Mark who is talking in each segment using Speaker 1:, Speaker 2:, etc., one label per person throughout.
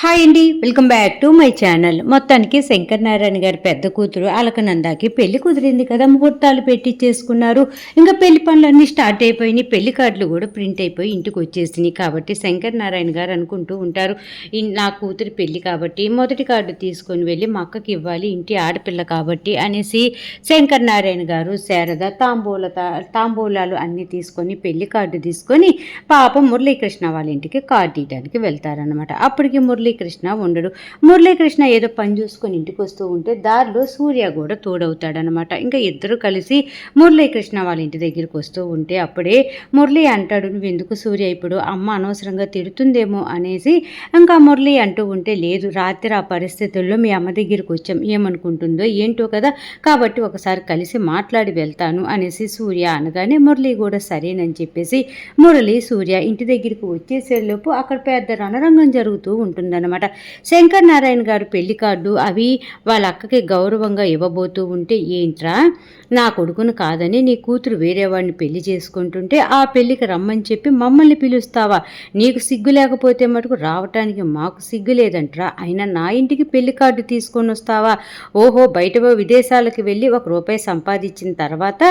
Speaker 1: Hi అండి, welcome back to my channel. మొత్తానికి శంకర్ నారాయణ గారి పెద్ద కూతురు అలకనందాకి పెళ్లి కుదిరింది కదా, ముహూర్తాలు పెట్టి చేసుకున్నారు. ఇంకా పెళ్లి పనులన్నీ స్టార్ట్ అయిపోయినాయి, పెళ్లి కార్డులు కూడా ప్రింట్ అయిపోయి ఇంటికి వచ్చేసినాయి. కాబట్టి శంకర్ నారాయణ గారు అనుకుంటూ ఉంటారు, నా కూతురు పెళ్లి కాబట్టి మొదటి కార్డు తీసుకొని వెళ్ళి మా అక్కకి ఇవ్వాలి, ఇంటి ఆడపిల్ల కాబట్టి అనేసి శంకర్ నారాయణ గారు శారద తాంబూలాలు అన్నీ తీసుకొని పెళ్లి కార్డు తీసుకొని పాప మురళీకృష్ణ వాళ్ళ ఇంటికి కార్డు ఇవ్వడానికి వెళ్తారనమాట. అప్పటికి మురళీకృష్ణ ఉండడు. మురళీకృష్ణ ఏదో పని చూసుకొని ఇంటికి వస్తూ ఉంటే దారిలో సూర్య కూడా తోడవుతాడనమాట. ఇంకా ఇద్దరు కలిసి మురళీకృష్ణ వాళ్ళ ఇంటి దగ్గరికి వస్తూ ఉంటే అప్పుడే మురళి అంటాడు, నువ్వు ఎందుకు సూర్య ఇప్పుడు అమ్మ అనవసరంగా తిడుతుందేమో అనేసి. ఇంకా మురళి అంటూ ఉంటే, లేదు రాత్రి ఆ పరిస్థితుల్లో మీ అమ్మ దగ్గరికి వచ్చాం, ఏమనుకుంటుందో ఏంటో కదా, కాబట్టి ఒకసారి కలిసి మాట్లాడి వెళ్తాను అనేసి సూర్య అనగానే మురళి కూడా సరేనని చెప్పేసి మురళి సూర్య ఇంటి దగ్గరికి వచ్చేసేలోపు అక్కడ పెద్ద రణరంగం జరుగుతూ ఉంటుంది అనమాట. శంకర్ నారాయణ గారు పెళ్లి కార్డు అవి వాళ్ళ అక్కకి గౌరవంగా ఇవ్వబోతూ ఉంటే, ఏంట్రా నా కొడుకును కాదని నీ కూతురు వేరే వాడిని పెళ్లి చేసుకుంటుంటే ఆ పెళ్లికి రమ్మని చెప్పి మమ్మల్ని పిలుస్తావా? నీకు సిగ్గు లేకపోతే మటుకు రావటానికి మాకు సిగ్గు లేదంట్రా, అయినా నా ఇంటికి పెళ్లి కార్డు తీసుకొని వస్తావా? ఓహో, బయట విదేశాలకు వెళ్ళి ₹1 సంపాదించిన తర్వాత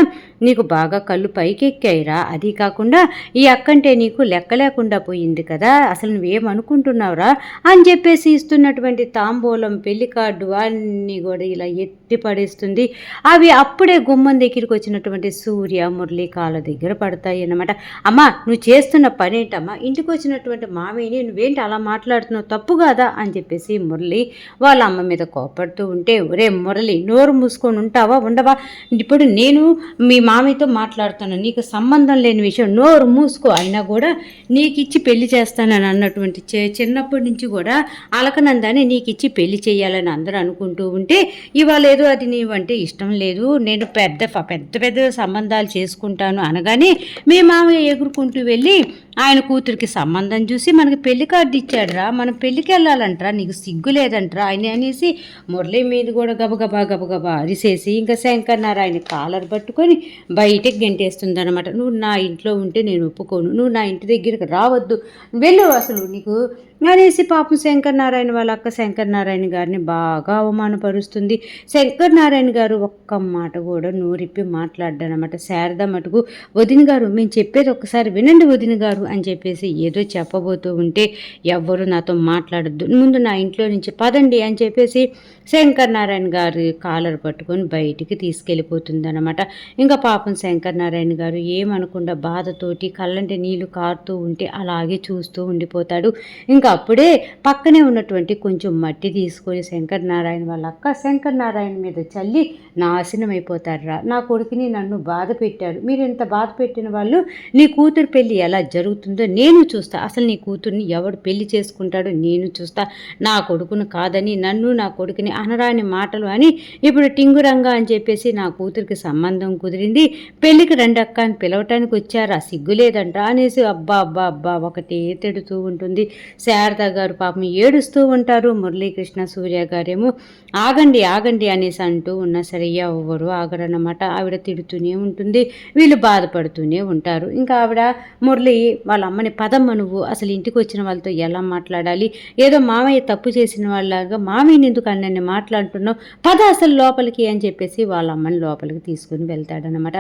Speaker 1: నీకు బాగా కళ్ళు పైకెక్కాయిరా. అది కాకుండా ఈ అక్కంటే నీకు లెక్క లేకుండా పోయింది కదా, అసలు నువ్వేమనుకుంటున్నావురా అని చెప్పేసి ఇస్తున్నటువంటి తాంబూలం పెళ్లి కార్డు అన్నీ కూడా ఇలా ఎత్తి పడేస్తుంది. అవి అప్పుడే గుమ్మం దగ్గరికి వచ్చినటువంటి సూర్య మురళి కాళ్ళ దగ్గర పడతాయి అన్నమాట. అమ్మా, నువ్వు చేస్తున్న పనేంటమ్మా, ఇంటికి వచ్చినటువంటి మామయ్యని నువ్వేంటి అలా మాట్లాడుతున్నావు, తప్పు కాదా అని చెప్పేసి మురళి వాళ్ళ అమ్మ మీద కోపడుతూ ఉంటే, ఒరే మురళి నోరు మూసుకొని ఉంటావా ఉండవా? ఇప్పుడు నేను మీ మామయ్యతో మాట్లాడుతున్నాను, నీకు సంబంధం లేని విషయం, నోరు మూసుకో. అయినా కూడా నీకు ఇచ్చి పెళ్లి చేస్తానని అన్నటువంటి చిన్నప్పటి నుంచి కూడా అలకనందాన్ని నీకు ఇచ్చి పెళ్లి చేయాలని అందరూ అనుకుంటూ ఉంటే, ఇవాళ ఏదో అది నీవంటే ఇష్టం లేదు, నేను పెద్ద పెద్ద సంబంధాలు చేసుకుంటాను అనగానే మీ మామయ్య ఎగురుకుంటూ వెళ్ళి ఆయన కూతురికి సంబంధం చూసి మనకి పెళ్లి కార్డు ఇచ్చాడురా, మనం పెళ్లికి వెళ్ళాలంటరా, నీకు సిగ్గు లేదంటరా ఆయన అనేసి మురళి మీద కూడా గబగబా అరిసేసి ఇంకా శంకర్ నారాయణ కాలర్ పట్టుకొని బయటకు గెంటేస్తుంది అనమాట. నువ్వు నా ఇంట్లో ఉంటే నేను ఒప్పుకోను, నువ్వు నా ఇంటి దగ్గరికి రావద్దు, వెళ్ళు అసలు నీకు అనేసి పాపం శంకర్ నారాయణ వాళ్ళ అక్క శంకర్ నారాయణ గారిని బాగా అవమానపరుస్తుంది. శంకర్ నారాయణ గారు ఒక్క మాట కూడా నోరిప్పి మాట్లాడ్డానమాట. శారద మటుకు, వదిన గారు మేము చెప్పేది ఒక్కసారి వినండి వదిన గారు అని చెప్పేసి ఏదో చెప్పబోతూ ఉంటే, ఎవ్వరు నాతో మాట్లాడద్దు, ముందు నా ఇంట్లో నుంచి పదండి అని చెప్పేసి శంకర్ నారాయణ గారి కాలర్ పట్టుకొని బయటికి తీసుకెళ్ళిపోతుందన్నమాట. ఇంకా పాపం శంకర్ నారాయణ గారు ఏమనకుండా బాధతోటి కళ్ళంటే నీళ్లు కారుతూ ఉంటే అలాగే చూస్తూ ఉండిపోతాడు. ఇంకా అప్పుడే పక్కనే ఉన్నటువంటి కొంచెం మట్టి తీసుకొని శంకర్ నారాయణ వాళ్ళ అక్క శంకర్ నారాయణ మీద చల్లి, నాశనం అయిపోతారా, నా కొడుకుని నన్ను బాధ పెట్టారు, మీరు ఇంత బాధ పెట్టిన వాళ్ళు నీ కూతురు పెళ్ళి ఎలా జరుగుతుందో నేను చూస్తా, అసలు నీ కూతుర్ని ఎవడు పెళ్లి చేసుకుంటాడో నేను చూస్తా, నా కొడుకును కాదని నన్ను నా కొడుకుని అనరాని మాటలు అని ఇప్పుడు టింగురంగా అని చెప్పేసి నా కూతురికి సంబంధం కుదిరింది, పెళ్లికి రెండక్క అని పిలవటానికి వచ్చారా, సిగ్గులేదంట అనేసి అబ్బా ఒకటే తిడుతూ ఉంటుంది. శారద గారు పాపం ఏడుస్తూ ఉంటారు. మురళీకృష్ణ సూర్య గారేమో ఆగండి అనేసి అంటూ ఉన్నా సరే ఎవరు ఆగరన్నమాట. ఆవిడ తిడుతూనే ఉంటుంది, వీళ్ళు బాధపడుతూనే ఉంటారు. ఇంకా ఆవిడ మురళి వాళ్ళ అమ్మని, పదమ్మ నువ్వు అసలు ఇంటికి వచ్చిన వాళ్ళతో ఎలా మాట్లాడాలి, ఏదో మామయ్య తప్పు చేసిన వాళ్ళలాగా మామయ్యని ఎందుకు అన్నని మాట్లాడుతున్నావు, పద అసలు లోపలికి అని చెప్పేసి వాళ్ళ అమ్మని లోపలికి తీసుకుని వెళ్తాడనమాట.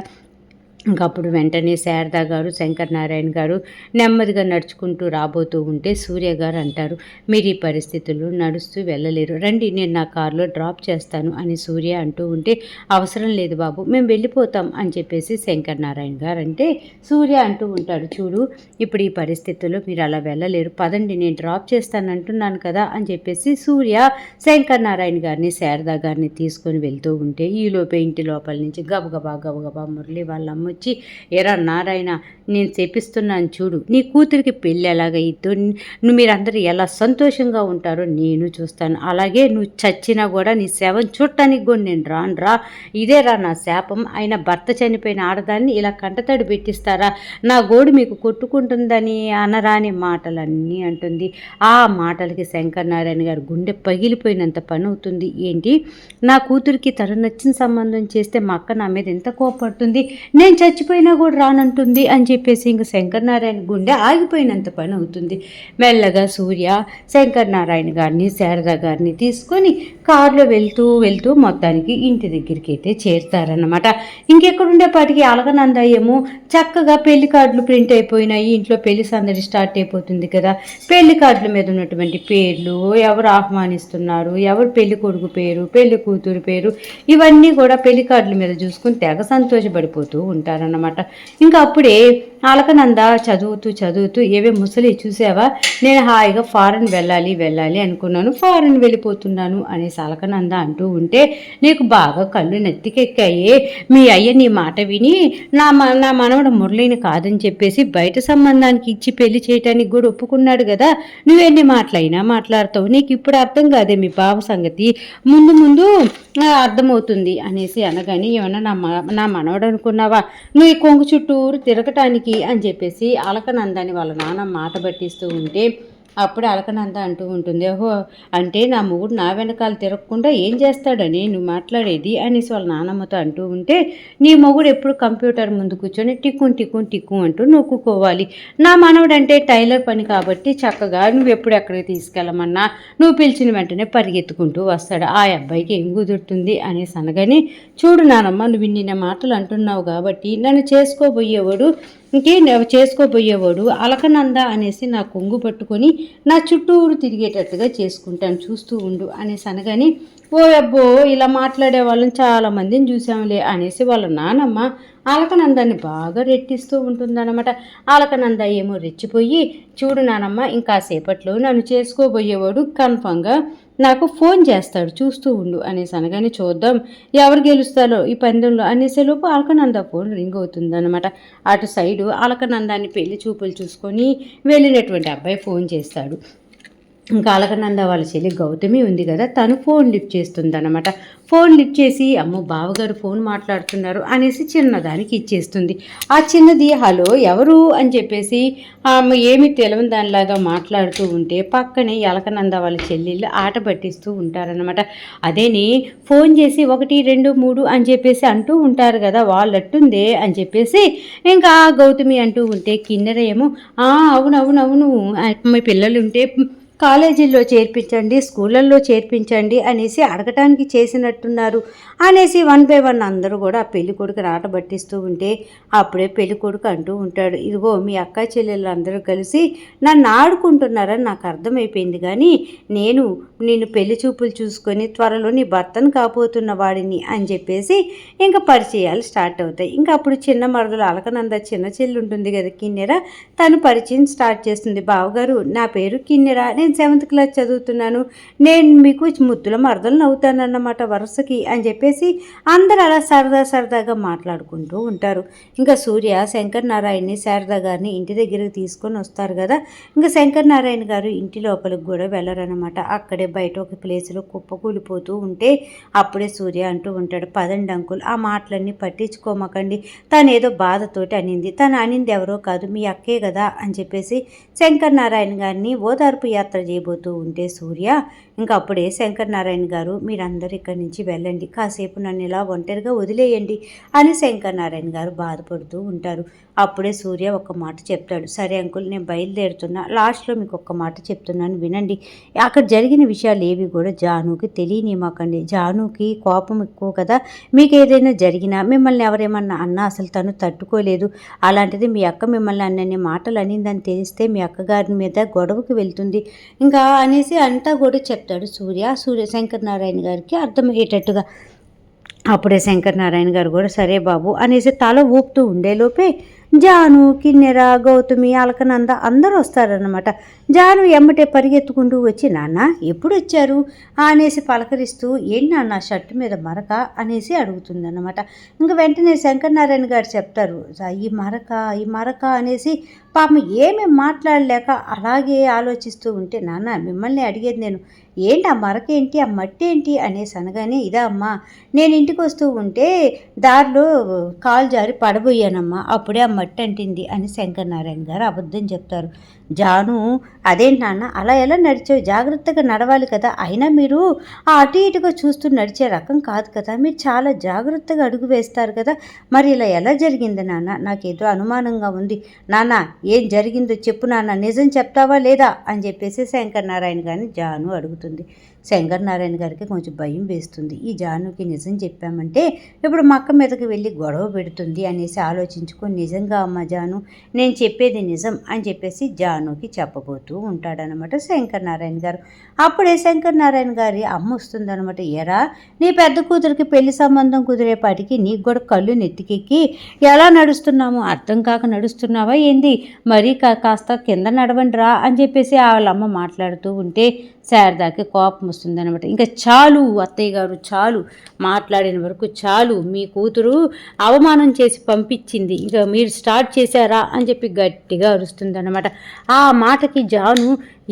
Speaker 1: ఇంకప్పుడు వెంటనే శారదా గారు శంకర్ నారాయణ గారు నెమ్మదిగా నడుచుకుంటూ రాబోతూ ఉంటే సూర్య గారు అంటారు, మీరు ఈ పరిస్థితుల్లో నడుస్తూ వెళ్ళలేరు, రండి నేను నా కారులో డ్రాప్ చేస్తాను అని సూర్య అంటూ ఉంటే, అవసరం లేదు బాబు మేము వెళ్ళిపోతాం అని చెప్పేసి శంకర్ నారాయణ గారు అంటే సూర్య అంటూ ఉంటాడు, చూడు ఇప్పుడు ఈ పరిస్థితుల్లో మీరు అలా వెళ్ళలేరు, పదండి నేను డ్రాప్ చేస్తాను అంటున్నాను కదా అని చెప్పేసి సూర్య శంకర్ నారాయణ గారిని శారదా గారిని తీసుకొని వెళ్తూ ఉంటే, ఈలోపే ఇంటి లోపల నుంచి గబగబా మురళి వాళ్ళ అమ్మ వచ్చి, ఎరా నారాయణ నేను చెప్పిస్తున్నాను చూడు, నీ కూతురికి పెళ్ళి ఎలాగైద్దో, మీరందరూ ఎలా సంతోషంగా ఉంటారో నేను చూస్తాను, అలాగే నువ్వు చచ్చినా కూడా నీ శవం చూడటానికి కూడా నేను రానురా, ఇదేరా నా శాపం, అయినా భర్త చనిపోయిన ఆడదాన్ని ఇలా కంటతడి పెట్టిస్తారా, నా గోడు మీకు కొట్టుకుంటుందని అనరాని మాటలన్నీ అంటుంది. ఆ మాటలకి శంకర్ నారాయణ గారు గుండె పగిలిపోయినంత పని అవుతుంది. ఏంటి నా కూతురికి తను నచ్చిన సంబంధం చేస్తే మా అక్క నా మీద ఎంత కోపడుతుంది, నేను చచ్చిపోయినా కూడా రానంటుంది అని చెప్పేసి ఇంక శంకరనారాయణ గుండె ఆగిపోయినంత పని అవుతుంది. మెల్లగా సూర్య శంకరనారాయణ గారిని శారద గారిని తీసుకొని కారులో వెళ్తూ వెళ్తూ మొత్తానికి ఇంటి దగ్గరికి అయితే చేరుతారన్నమాట. ఇంకెక్కడుండేపాటికి అలకనంద ఏమో చక్కగా పెళ్లి కార్డులు ప్రింట్ అయిపోయినాయి, ఇంట్లో పెళ్లి సందడి స్టార్ట్ అయిపోతుంది కదా. పెళ్లి కార్డుల మీద ఉన్నటువంటి పేర్లు, ఎవరు ఆహ్వానిస్తున్నారు, ఎవరు పెళ్లి కొడుకు పేరు, పెళ్లి కూతురు పేరు, ఇవన్నీ కూడా పెళ్లి కార్డుల మీద చూసుకుని తెగ సంతోషపడిపోతూ ఉంటారన్నమాట. ఇంకా అప్పుడే అలకనంద చదువుతూ చదువుతూ ఏవే ముసలి చూసావా, నేను హాయిగా ఫారెన్ వెళ్ళాలి అనుకున్నాను, ఫారెన్ వెళ్ళిపోతున్నాను అనేసి అలకనంద అంటూ ఉంటే, నీకు బాగా కళ్ళు నెత్తికెక్కాయి, మీ అయ్య నీ మాట విని నా మనవడు మురళిని కాదని చెప్పేసి బయట సంబంధానికి ఇచ్చి పెళ్లి చేయటానికి కూడా ఒప్పుకున్నాడు కదా, నువ్వెన్ని మాటలైనా మాట్లాడతావు, నీకు ఇప్పుడు అర్థం కాదే మీ బావ సంగతి, ముందు ముందు అర్థమవుతుంది అనేసి అనగాని, ఏమన్నా నా మనవడు అనుకున్నావా, నువ్వు ఈ కొంగు చుట్టూరు తిరగటానికి అని చెప్పేసి అలకనందని వాళ్ళ నాన్న మాట పట్టిస్తూ ఉంటే, అప్పుడు అలకనంద అంటూ ఉంటుంది, ఓహో అంటే నా మొగుడు నా వెనకాల తిరగకుండా ఏం చేస్తాడని నువ్వు మాట్లాడేది అనేసి వాళ్ళ నాన్నమ్మతో అంటూ ఉంటే, నీ మొగుడు ఎప్పుడు కంప్యూటర్ ముందు కూర్చొని టిక్కు అంటూ నొక్కుకోవాలి, నా మనవడంటే టైలర్ పని కాబట్టి చక్కగా నువ్వు ఎప్పుడు ఎక్కడికి తీసుకెళ్ళమన్నా నువ్వు పిలిచిన వెంటనే పరిగెత్తుకుంటూ వస్తాడు, ఆ అబ్బాయికి ఏం కుదురుతుంది అనేసి అనగాని, చూడు నానమ్మ నువ్వు ఇన్ని మాటలు అంటున్నావు కాబట్టి నన్ను చేసుకోబోయేవాడు అలకనంద అనేసి నా కొంగు పట్టుకొని నా చుట్టూరు తిరిగేటట్టుగా చేసుకుంటాను, చూస్తూ ఉండు అనేసి అనగాని, ఓ అబ్బో ఇలా మాట్లాడే వాళ్ళని చాలామందిని చూసాంలే అనేసి వాళ్ళ నానమ్మ అలకనందాన్ని బాగా రెట్టిస్తూ ఉంటుందన్నమాట. అలకనంద ఏమో రెచ్చిపోయి, చూడు నానమ్మ ఇంకాసేపట్లో నన్ను చేసుకోబోయేవాడు కన్ఫామ్గా నాకు ఫోన్ చేస్తాడు, చూస్తూ ఉండు అనేసి అనగానే, చూద్దాం ఎవరు గెలుస్తారో ఈ పందెంలో అనేసేలోపు అలకనంద ఫోన్ రింగ్ అవుతుందన్నమాట. అటు సైడు అలకనందాన్ని పెళ్లి చూపులు చూసుకొని వెళ్ళినటువంటి అబ్బాయి ఫోన్ చేస్తాడు. ఇంకా అలకనంద వాళ్ళ చెల్లి గౌతమి ఉంది కదా, తను ఫోన్ లిఫ్ట్ చేస్తుందన్నమాట. ఫోన్ లిఫ్ట్ చేసి, అమ్మో బావగారు ఫోన్ మాట్లాడుతున్నారు అనేసి చిన్నదానికి ఇచ్చేస్తుంది. ఆ చిన్నది హలో ఎవరు అని చెప్పేసి ఏమి తెలియని దానిలాగా మాట్లాడుతూ ఉంటే పక్కనే అలకనంద వాళ్ళ చెల్లెళ్ళు ఆట పట్టిస్తూ ఉంటారనమాట. అదేని ఫోన్ చేసి 1 2 3 అని చెప్పేసి అంటూ ఉంటారు కదా, వాళ్ళట్టుందే అని చెప్పేసి ఇంకా గౌతమి అంటూ ఉంటే, కిన్నెర ఏమో అవునవునవును మీ పిల్లలు ఉంటే కాలేజీల్లో చేర్పించండి, స్కూళ్ళల్లో చేర్పించండి అనేసి అడగటానికి చేసినట్టున్నారు అనేసి 1 by 1 అందరూ కూడా పెళ్లి కొడుకు రాట పట్టిస్తూ ఉంటే, అప్పుడే పెళ్లి కొడుకు అంటూ ఉంటాడు, ఇదిగో మీ అక్క చెల్లెళ్ళు అందరూ కలిసి నన్ను ఆడుకుంటున్నారని నాకు అర్థమైపోయింది, కానీ నేను పెళ్లి చూపులు చూసుకొని త్వరలో నీ భర్తను కాబోతున్న వాడిని అని చెప్పేసి ఇంకా పరిచయాలు స్టార్ట్ అవుతాయి. ఇంకా అప్పుడు చిన్న మరదలు అలకనంద చిన్న చెల్లి ఉంటుంది కదా కిన్నెర, తను పరిచయం స్టార్ట్ చేస్తుంది. బావగారు నా పేరు కిన్నెర, నేను 7th క్లాస్ చదువుతున్నాను, నేను మీకు ముద్దుల మరదలను అవుతానన్నమాట వరుసకి అని చెప్పేసి అందరూ అలా సరదాగా మాట్లాడుకుంటూ ఉంటారు. ఇంకా సూర్య శంకరనారాయణని శారద గారిని ఇంటి దగ్గరికి తీసుకొని వస్తారు కదా. ఇంకా శంకరనారాయణ గారు ఇంటి లోపలికి కూడా వెళ్ళరనమాట. అక్కడే బయట ఒక ప్లేస్లో కుప్పకూలిపోతూ ఉంటే అప్పుడే సూర్య అంటూ ఉంటాడు, పదండి అంకుల్ ఆ మాటలన్నీ పట్టించుకోమకండి, తను ఏదో బాధతోటి అనింది, తను అనింది ఎవరో కాదు మీ అక్కే కదా అని చెప్పేసి శంకరనారాయణ గారిని ఓదార్పు యాత్ర చేయబోతూ ఉంటే సూర్య ఇంకా అప్పుడే శంకరనారాయణ గారు, మీరందరూ ఇక్కడి నుంచి వెళ్ళండి, కాసేపు నన్ను ఇలా ఒంటరిగా వదిలేయండి అని శంకరనారాయణ గారు బాధపడుతూ ఉంటారు. అప్పుడే సూర్య ఒక మాట చెప్తాడు, సరే అంకుల్ నేను బయలుదేరుతున్నా, లాస్ట్లో మీకు ఒక్క మాట చెప్తున్నాను వినండి, అక్కడ జరిగిన విషయాలు ఏవి కూడా జానుకి తెలియనివ్వకండి, జానుకి కోపం ఎక్కువ కదా, మీకు ఏదైనా జరిగినా మిమ్మల్ని ఎవరేమన్నా అన్నా అసలు తను తట్టుకోలేదు, అలాంటిది మీ అక్క మిమ్మల్ని అన్నన్ని మాటలు అనిందని తెలిస్తే మీ అక్కగారి మీద గొడవకు వెళ్తుంది ఇంకా అనేసి అంతా కూడా చెప్తాడు సూర్య శంకరనారాయణ గారికి అర్థమయ్యేటట్టుగా. అప్పుడే శంకరనారాయణ గారు కూడా సరే బాబు అనేసి తల ఊపుతూ ఉండేలోపే జాను కిన్నెర గౌతమి అలకనంద అందరూ వస్తారనమాట. జాను ఎమ్మటే పరిగెత్తుకుంటూ వచ్చి, నాన్న ఎప్పుడు వచ్చారు అనేసి పలకరిస్తూ, ఏంటి నాన్న షర్టు మీద మరక అనేసి అడుగుతుందన్నమాట. ఇంకా వెంటనే శంకరనారాయణ గారు చెప్తారు, ఈ మరక అనేసి పాపం ఏమీ మాట్లాడలేక అలాగే ఆలోచిస్తూ ఉంటే, నాన్న మిమ్మల్ని అడిగేది నేను, ఏంటి ఆ మరకేంటి ఆ మట్టి ఏంటి అనేసి అనగానే, ఇదా అమ్మా నేను ఇంటికి వస్తూ ఉంటే దారిలో కాలు జారి పడబోయానమ్మా, అప్పుడే ఆ మట్టి అంటింది అని శంకరనారాయణ గారు అబద్ధం చెప్తారు. జాను అదేంటి నాన్న అలా ఎలా నడిచావు, జాగ్రత్తగా నడవాలి కదా, అయినా మీరు ఆ అటు ఇటుగా చూస్తూ నడిచే రకం కాదు కదా, మీరు చాలా జాగ్రత్తగా అడుగు వేస్తారు కదా, మరి ఇలా ఎలా జరిగింది నాన్న, నాకేదో అనుమానంగా ఉంది నాన్న, ఏం జరిగిందో చెప్పు నాన్న, నిజం చెప్తావా లేదా అని చెప్పేసి శంకర్ నారాయణ గారిని జాను అడుగుతుంది. శంకర్ నారాయణ గారికి కొంచెం భయం వేస్తుంది. ఈ జానుకి నిజం చెప్పామంటే ఇప్పుడు మా అక్క మీదకి వెళ్ళి గొడవ పెడుతుంది అనేసి ఆలోచించుకొని, నిజంగా అమ్మ జాను నేను చెప్పేది నిజం అని చెప్పేసి జానుకి చెప్పబోతూ ఉంటాడనమాట శంకర్ నారాయణ గారు. అప్పుడే శంకర్ నారాయణ గారి అమ్మ వస్తుందనమాట. ఎరా నీ పెద్ద కూతురికి పెళ్లి సంబంధం కుదిరేపాటికి నీకు కూడా కళ్ళు నెత్తికెక్కి ఎలా నడుస్తున్నాము, అర్థం కాక నడుస్తున్నావా ఏంది, మరీ కాస్త కింద నడవండి రా అని చెప్పేసి వాళ్ళమ్మ మాట్లాడుతూ ఉంటే శారదాకి కోపం వస్తుందనమాట. ఇంకా చాలు అత్తయ్య గారు, చాలు, మాట్లాడిన వరకు చాలు, మీ కూతురు అవమానం చేసి పంపించింది, ఇక మీరు స్టార్ట్ చేశారా అని చెప్పి గట్టిగా అరుస్తుందన్నమాట. ఆ మాటకి జాను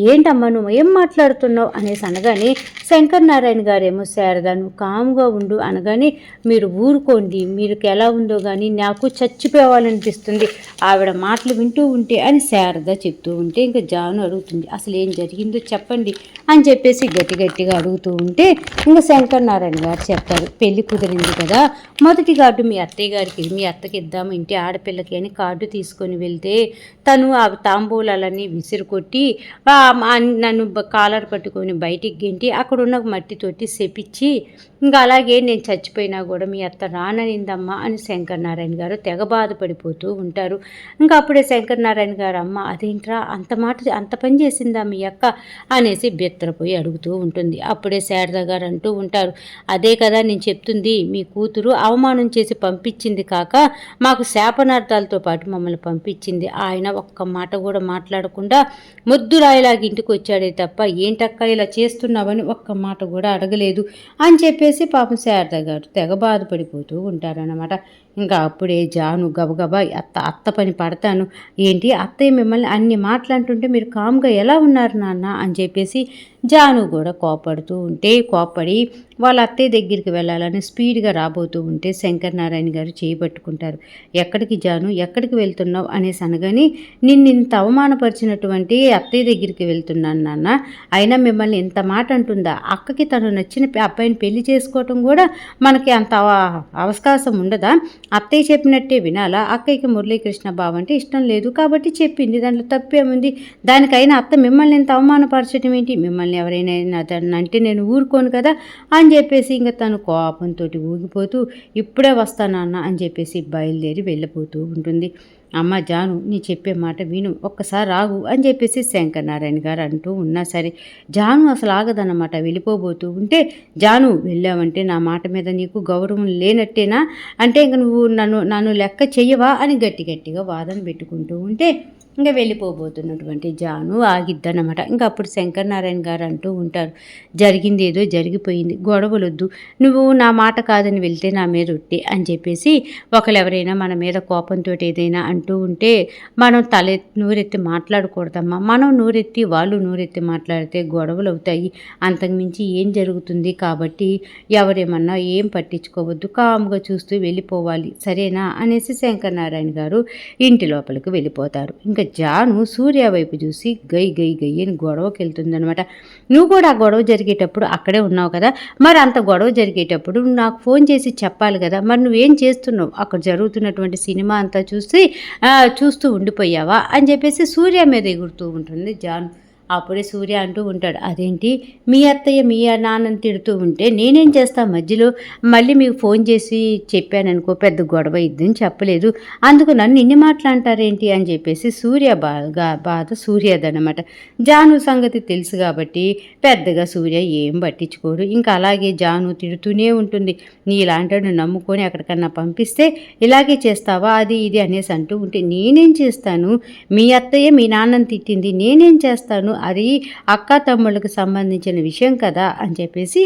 Speaker 1: ఏంటమ్మా నువ్వు ఏం మాట్లాడుతున్నావు అనేసి అనగానే శంకర్ నారాయణ గారేమో శారద నువ్వు కాముగా ఉండు అనగానే మీరు ఊరుకోండి, మీరు ఎలా ఉందో కానీ నాకు చచ్చిపోవాలనిపిస్తుంది ఆవిడ మాటలు వింటూ ఉంటే అని శారద చెప్తూ ఉంటే ఇంకా జాను అడుగుతుంది అసలు ఏం జరిగిందో చెప్పండి అని చెప్పేసి గట్టిగా అడుగుతూ ఉంటే ఇంకా శంకర్ నారాయణ గారు చెప్తారు, పెళ్లి కుదిరింది కదా, మొదటి కార్డు మీ అత్తయ్య గారికి మీ అత్తకి ఇద్దాము ఇంటి ఆడపిల్లకి అని కార్డు తీసుకొని వెళ్తే తను ఆ తాంబూలాలన్నీ విసిరుకొట్టి నన్ను కాలర్ పట్టుకొని బయటికి గెంటి అక్కడున్న మట్టితోటి శపించి ఇంకా అలాగే నేను చచ్చిపోయినా కూడా మీ అత్త రాననిందమ్మా అని శంకర్ నారాయణ గారు తెగ బాధపడిపోతూ ఉంటారు. ఇంకా అప్పుడే శంకర్ నారాయణ గారు అమ్మ అదేంట్రా అంత పని చేసిందా మీ అక్క అనేసి బెత్తరపోయి అడుగుతూ ఉంటుంది. అప్పుడే శారద గారు అంటూ ఉంటారు, అదే కదా నేను చెప్తుంది, మీ కూతురు అవమానం చేసి పంపించింది కాక మాకు శాపనార్థాలతో పాటు మమ్మల్ని పంపించింది, ఆయన ఒక్క మాట కూడా మాట్లాడకుండా ముద్దురాయిలాగా ఇంటికి వచ్చాడే తప్ప ఏంటక్క ఇలా చేస్తున్నావని ఒక్క మాట కూడా అడగలేదు అని చెప్పేసి పాపం శారద గారు తెగ బాధపడిపోతూ ఉంటారన్నమాట. ఇంకా అప్పుడే జాను గబగబా అత్త పని పడతాను, ఏంటి అత్తయ్య మిమ్మల్ని అన్ని మాట్లాడుతుంటే మీరు కామ్గా ఎలా ఉన్నారు నాన్న అని చెప్పేసి జాను కూడా కోపడి వాళ్ళ అత్తయ్య దగ్గరికి వెళ్ళాలని స్పీడ్గా రాబోతూ ఉంటే శంకర్ నారాయణ గారు చేయబట్టుకుంటారు. ఎక్కడికి జాను, ఎక్కడికి వెళ్తున్నావు అనేసి అనగాని నిన్ను ఇంత అవమానపరిచినటువంటి అత్తయ్య దగ్గరికి వెళ్తున్నాను నాన్న, అయినా మిమ్మల్ని ఇంత మాట అంటుందా, అక్కకి తను నచ్చిన అబ్బాయిని పెళ్లి చేసుకోవటం కూడా మనకి అంత అవకాశం ఉండదా, అత్తయ్య చెప్పినట్టే వినాలా, అక్కయ్యకి మురళీకృష్ణ బావ అంటే ఇష్టం లేదు కాబట్టి చెప్పింది, దాంట్లో తప్పేముంది, దానికైనా అత్త మిమ్మల్ని ఇంత అవమానపరచడం ఏంటి, మిమ్మల్ని ఎవరైనా అంటే నేను ఊరుకోను కదా అని చెప్పేసి ఇంకా తను కోపంతో ఊగిపోతూ ఇప్పుడే వస్తానన్న అని చెప్పేసి బయలుదేరి వెళ్ళిపోతూ ఉంటుంది. అమ్మ జాను నీ చెప్పే మాట విను, ఒక్కసారి ఆగు అని చెప్పేసి శంకర్ నారాయణ గారు అంటూ ఉన్నా సరే జాను అసలు ఆగదన్నమాట. వెళ్ళిపోబోతూ ఉంటే జాను వెళ్ళావంటే నా మాట మీద నీకు గౌరవం లేనట్టేనా, అంటే ఇంక నువ్వు నన్ను లెక్క చెయ్యవా అని గట్టిగా వాదన పెట్టుకుంటూ ఉంటే ఇంకా వెళ్ళిపోబోతున్నటువంటి జాను ఆగిద్దనమాట. ఇంకా అప్పుడు శంకర్ నారాయణ గారు అంటూ ఉంటారు, జరిగింది ఏదో జరిగిపోయింది, గొడవలొద్దు, నువ్వు నా మాట కాదని వెళ్తే నా మీద ఒట్టే అని చెప్పేసి ఒకరెవరైనా మన మీద కోపంతో ఏదైనా అంటూ ఉంటే మనం నూరెత్తి మాట్లాడకూడదమ్మా, మనం నూరెత్తి వాళ్ళు నూరెత్తి మాట్లాడితే గొడవలు అవుతాయి, అంతకుమించి ఏం జరుగుతుంది, కాబట్టి ఎవరేమన్నా ఏం పట్టించుకోవద్దు, కాముగా చూస్తూ వెళ్ళిపోవాలి సరేనా అనేసి శంకర్ నారాయణ గారు ఇంటి లోపలికి వెళ్ళిపోతారు. ఇంకా జాను సూర్య వైపు చూసి గై అని గొడవకి వెళ్తుందనమాట. నువ్వు కూడా ఆ గొడవ జరిగేటప్పుడు అక్కడే ఉన్నావు కదా, మరి అంత గొడవ జరిగేటప్పుడు నాకు ఫోన్ చేసి చెప్పాలి కదా, మరి నువ్వేం చేస్తున్నావు, అక్కడ జరుగుతున్నటువంటి సినిమా అంతా చూస్తూ ఉండిపోయావా అని చెప్పేసి సూర్య మీద ఎగురుతూ ఉంటుంది జాను. అప్పుడే సూర్య అంటూ ఉంటాడు, అదేంటి మీ అత్తయ్య మీ నాన్నని తిడుతూ ఉంటే నేనేం చేస్తా మధ్యలో, మళ్ళీ మీకు ఫోన్ చేసి చెప్పాననుకో పెద్ద గొడవ ఇద్దని చెప్పలేదు, అందుకు నన్ను ఇన్ని మాట్లాంటారేంటి అని చెప్పేసి సూర్య బాధ సూర్యదనమాట. జాను సంగతి తెలుసు కాబట్టి పెద్దగా సూర్య ఏం పట్టించుకోడు. ఇంకా అలాగే జాను తిడుతూనే ఉంటుంది, నీ ఇలాంటి నమ్ముకొని ఎక్కడికన్నా పంపిస్తే ఇలాగే చేస్తావా అది ఇది అనేసి అంటూ ఉంటే నేనేం చేస్తాను, మీ అత్తయ్య మీ నాన్నని తిట్టింది నేనేం చేస్తాను, అది అక్క తమ్ముళ్ళకి సంబంధించిన విషయం కదా అని చెప్పేసి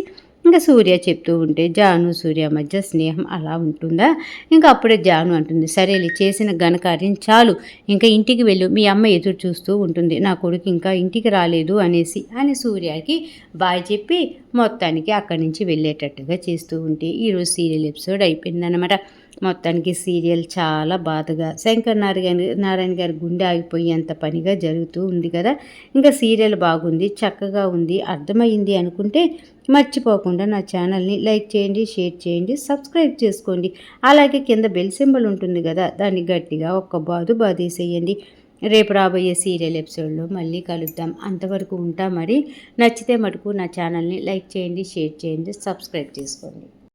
Speaker 1: ఇంకా సూర్య చెప్తూ ఉంటే జాను సూర్య మధ్య స్నేహం అలా ఉంటుందా. ఇంకా అప్పుడే జాను అంటుంది, సరేలే చేసిన ఘనకార్యం చాలు, ఇంకా ఇంటికి వెళ్ళు, మీ అమ్మ ఎదురు చూస్తూ ఉంటుంది, నా కొడుకు ఇంకా ఇంటికి రాలేదు అనేసి అని సూర్యకి బాయ్ చెప్పి మొత్తానికి అక్కడి నుంచి వెళ్ళేటట్టుగా చేస్తూ ఉంటే ఈరోజు సీరియల్ ఎపిసోడ్ అయిపోయిందనమాట. మొత్తానికి సీరియల్ చాలా బాధగా శంకర్ నారాయణ గారి గుండె ఆగిపోయేంత పనిగా జరుగుతూ ఉంది కదా. ఇంకా సీరియల్ బాగుంది, చక్కగా ఉంది, అర్థమైంది అనుకుంటే మర్చిపోకుండా నా ఛానల్ని లైక్ చేయండి, షేర్ చేయండి, సబ్స్క్రైబ్ చేసుకోండి. అలాగే కింద బెల్ సింబల్ ఉంటుంది కదా, దాన్ని గట్టిగా ఒక్క బాదేసేయండి. రేపు రాబోయే సీరియల్ ఎపిసోడ్లో మళ్ళీ కలుద్దాం. అంతవరకు ఉంటా మరి. నచ్చితే మటుకు నా ఛానల్ని లైక్ చేయండి, షేర్ చేయండి, సబ్స్క్రైబ్ చేసుకోండి.